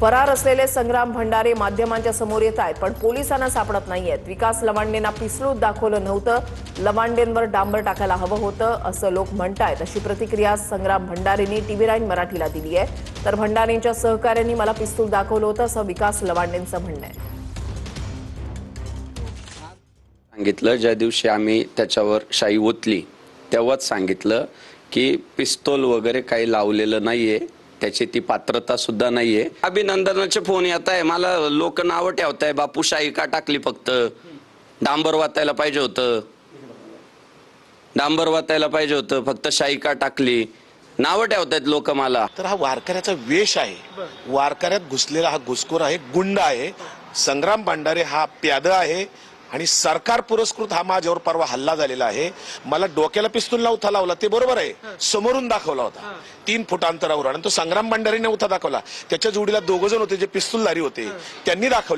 फरार असलेले संग्राम भंडारे माध्यमांच्या समोर येत आहेत, पण पोलिसांना सापडत नाहीयेत। विकास लवांडेंना पिस्तूल दाखवलं नव्हतं, लवांडेंवर डांबर टाकायला हवं होतं असं लोक म्हणतायत। अशी प्रतिक्रिया संग्राम भंडारेंनी TV9 मराठीला दिली आहे। तर भंडारेंच्या सहकाऱ्यांनी मला पिस्तूल दाखवलं होतं असं विकास लवांडेंचं म्हणणं आहे। सांगितलं ज्या दिवशी आम्ही त्याच्यावर शाई ओतली तेव्हाच सांगितलं की पिस्तूल वगैरे काही लावलेलं नाहीये, त्याची ती पात्रता सुद्धा नाहीये। अभिनंदनाचे फोन येत आहे, मला लोक नाव ठेवताय, बापू शाई का टाकली, फक्त डांबर वाचायला पाहिजे होतं, डांबर वाचायला पाहिजे होतं, फक्त शाई का टाकली, नाव ठेवतायत लोक मला। तर हा वारकऱ्याचा वेश आहे, वारकऱ्यात घुसलेला हा घुसखोर आहे, गुंड आहे। संग्राम भंडारे हा प्यादा आहे आणि सरकार पुरस्कृत हा माझ्यावर परवा हल्ला झालेला आहे। मला डोक्याला पिस्तूल नव्हता लावला, ते बरोबर आहे, समोरून दाखवला होता 3 फूट अंतरावर, आणि तो संग्राम भंडारेने नव्हता दाखवला, त्याच्या जोडीला 2 जण होते जे पिस्तूलधारी होते, त्यांनी दाखवले।